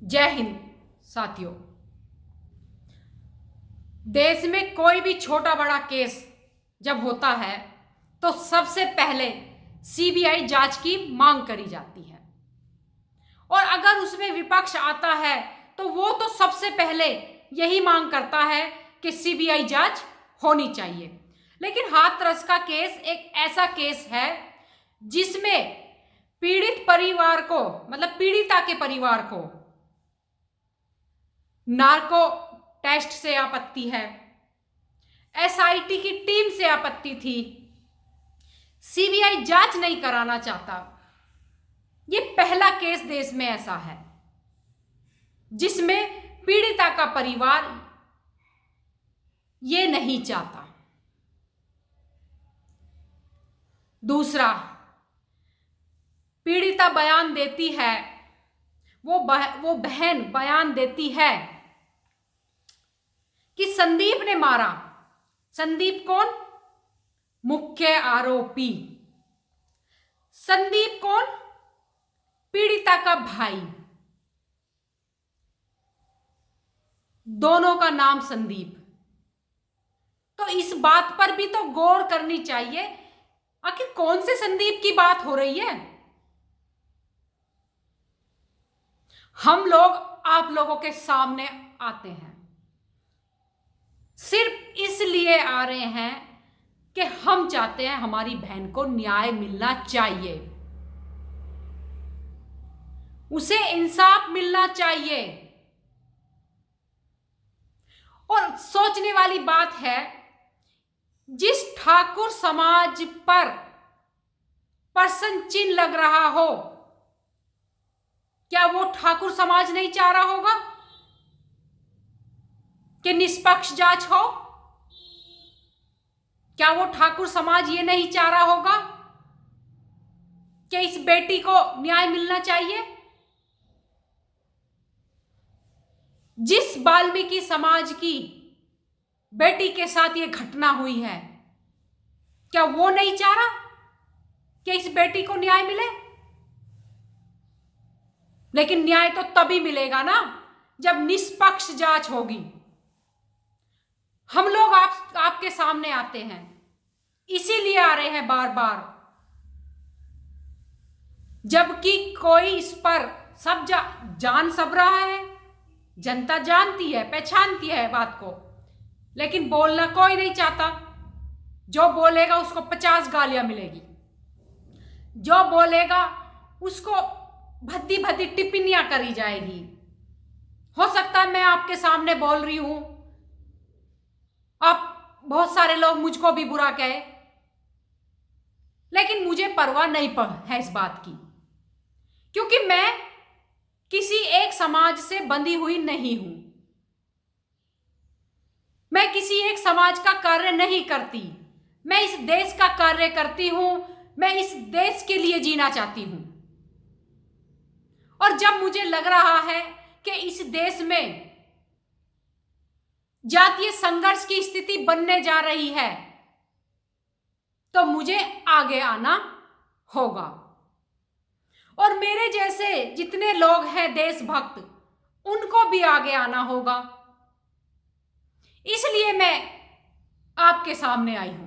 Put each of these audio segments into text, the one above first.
जय हिंद साथियों। देश में कोई भी छोटा बड़ा केस जब होता है तो सबसे पहले सीबीआई जांच की मांग करी जाती है और अगर उसमें विपक्ष आता है तो वो तो सबसे पहले यही मांग करता है कि सीबीआई जांच होनी चाहिए। लेकिन हाथरस का केस एक ऐसा केस है जिसमें पीड़ित परिवार को मतलब पीड़िता के परिवार को नार्को टेस्ट से आपत्ति है, एसआईटी की टीम से आपत्ति थी, सीबीआई जांच नहीं कराना चाहता। ये पहला केस देश में ऐसा है जिसमें पीड़िता का परिवार ये नहीं चाहता। दूसरा, पीड़िता बयान देती है, वो बहन बयान देती है कि संदीप ने मारा। संदीप कौन? मुख्य आरोपी। संदीप कौन? पीड़िता का भाई। दोनों का नाम संदीप। तो इस बात पर भी तो गौर करनी चाहिए, आखिर कौन से संदीप की बात हो रही है। हम लोग आप लोगों के सामने आते हैं सिर्फ इसलिए आ रहे हैं कि हम चाहते हैं हमारी बहन को न्याय मिलना चाहिए, उसे इंसाफ मिलना चाहिए। और सोचने वाली बात है, जिस ठाकुर समाज पर प्रश्न चिन्ह लग रहा हो, क्या वो ठाकुर समाज नहीं चाह रहा होगा कि निष्पक्ष जांच हो? क्या वो ठाकुर समाज ये नहीं चाह रहा होगा कि इस बेटी को न्याय मिलना चाहिए? जिस वाल्मीकि समाज की बेटी के साथ ये घटना हुई है, क्या वो नहीं चाह रहा कि इस बेटी को न्याय मिले? लेकिन न्याय तो तभी मिलेगा ना जब निष्पक्ष जांच होगी। हम लोग आपके सामने आते हैं, इसीलिए आ रहे हैं बार बार, जबकि कोई इस पर सब जान सब रहा है, जनता जानती है, पहचानती है बात को, लेकिन बोलना कोई नहीं चाहता। जो बोलेगा उसको 50 गालियां मिलेगी, जो बोलेगा उसको भद्दी भद्दी टिप्पणियां करी जाएगी। हो सकता है मैं आपके सामने बोल रही हूं, आप बहुत सारे लोग मुझको भी बुरा कहे, लेकिन मुझे परवाह नहीं है इस बात की, क्योंकि मैं किसी एक समाज से बंधी हुई नहीं हूं। मैं किसी एक समाज का कार्य नहीं करती, मैं इस देश का कार्य करती हूं। मैं इस देश के लिए जीना चाहती हूं। और जब मुझे लग रहा है कि इस देश में जातीय संघर्ष की स्थिति बनने जा रही है, तो मुझे आगे आना होगा। और मेरे जैसे जितने लोग हैं देशभक्त, उनको भी आगे आना होगा। इसलिए मैं आपके सामने आई हूं।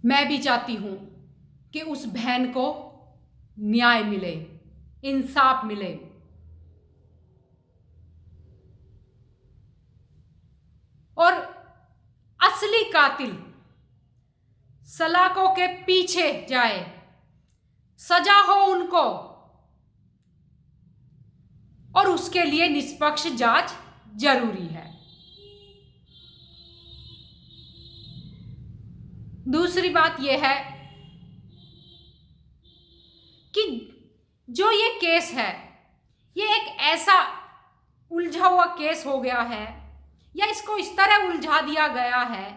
मैं भी चाहती हूं कि उस बहन को न्याय मिले, इंसाफ मिले। और असली कातिल सलाखों के पीछे जाए, सजा हो उनको, और उसके लिए निष्पक्ष जांच जरूरी है। दूसरी बात यह है कि जो ये केस है, ये एक ऐसा उलझा हुआ केस हो गया है, या इसको इस तरह उलझा दिया गया है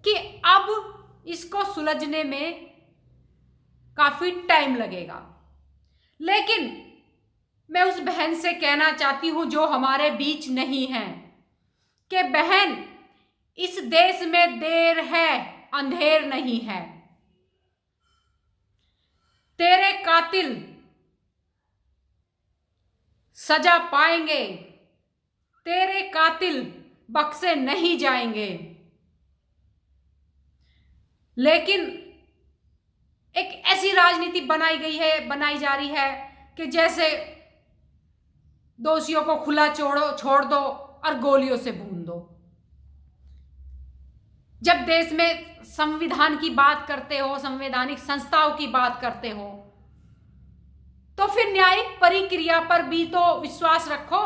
कि अब इसको सुलझने में काफी टाइम लगेगा। लेकिन मैं उस बहन से कहना चाहती हूं जो हमारे बीच नहीं है, कि बहन, इस देश में देर है, अंधेर नहीं है। कातिल सजा पाएंगे, तेरे कातिल बख्शे नहीं जाएंगे। लेकिन एक ऐसी राजनीति बनाई जा रही है कि जैसे दोषियों को खुला छोड़ दो और गोलियों से भून दो। जब देश में संविधान की बात करते हो, संवैधानिक संस्थाओं की बात करते हो, तो फिर न्यायिक प्रक्रिया पर भी तो विश्वास रखो।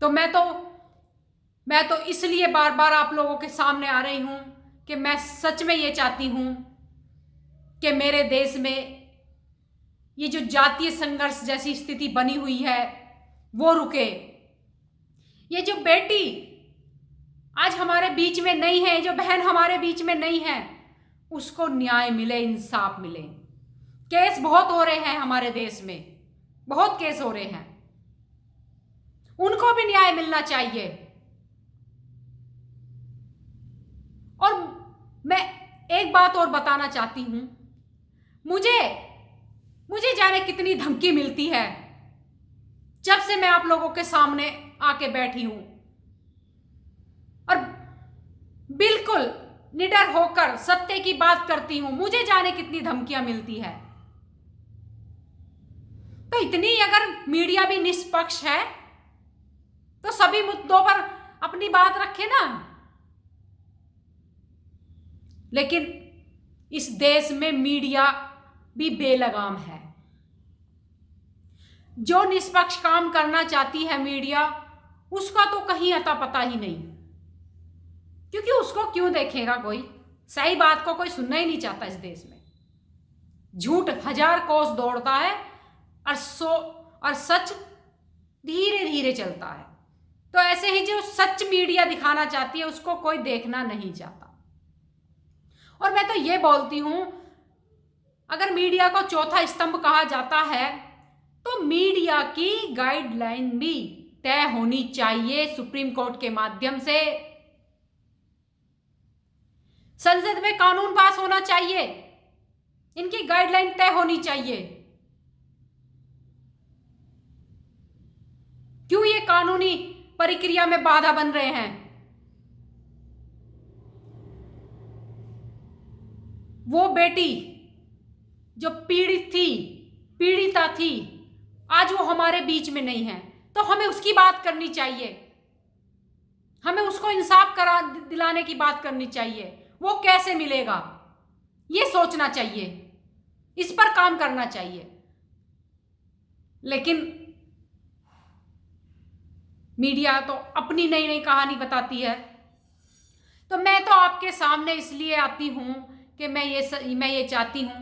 तो मैं तो इसलिए बार बार आप लोगों के सामने आ रही हूं कि मैं सच में ये चाहती हूं कि मेरे देश में ये जो जातीय संघर्ष जैसी स्थिति बनी हुई है वो रुके। ये जो बेटी आज हमारे बीच में नहीं है, जो बहन हमारे बीच में नहीं है, उसको न्याय मिले, इंसाफ मिले। केस बहुत हो रहे हैं हमारे देश में, बहुत केस हो रहे हैं, उनको भी न्याय मिलना चाहिए। और मैं एक बात और बताना चाहती हूं, मुझे जाने कितनी धमकी मिलती है जब से मैं आप लोगों के सामने आके बैठी हूं, और बिल्कुल निडर होकर सत्य की बात करती हूं। मुझे जाने कितनी धमकियां मिलती है। तो इतनी अगर मीडिया भी निष्पक्ष है तो सभी मुद्दों पर अपनी बात रखे ना। लेकिन इस देश में मीडिया भी बेलगाम है। जो निष्पक्ष काम करना चाहती है मीडिया, उसका तो कहीं अता पता ही नहीं, क्योंकि उसको क्यों देखेगा कोई? सही बात को कोई सुनना ही नहीं चाहता इस देश में। झूठ हजार कोस दौड़ता है और सच धीरे धीरे चलता है। तो ऐसे ही जो सच मीडिया दिखाना चाहती है उसको कोई देखना नहीं चाहता। और मैं तो ये बोलती हूं, अगर मीडिया को चौथा स्तंभ कहा जाता है तो मीडिया की गाइडलाइन भी तय होनी चाहिए सुप्रीम कोर्ट के माध्यम से। संसद में कानून पास होना चाहिए, इनकी गाइडलाइन तय होनी चाहिए। क्यों ये कानूनी प्रक्रिया में बाधा बन रहे हैं? वो बेटी जो पीड़िता थी, आज वो हमारे बीच में नहीं है, तो हमें उसकी बात करनी चाहिए। हमें उसको इंसाफ दिलाने की बात करनी चाहिए। वो कैसे मिलेगा ये सोचना चाहिए, इस पर काम करना चाहिए। लेकिन मीडिया तो अपनी नई नई कहानी बताती है। तो मैं तो आपके सामने इसलिए आती हूं कि मैं ये चाहती हूं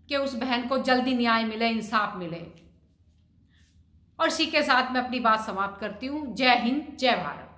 कि उस बहन को जल्दी न्याय मिले, इंसाफ मिले। और इसी के साथ मैं अपनी बात समाप्त करती हूं। जय हिंद, जय भारत।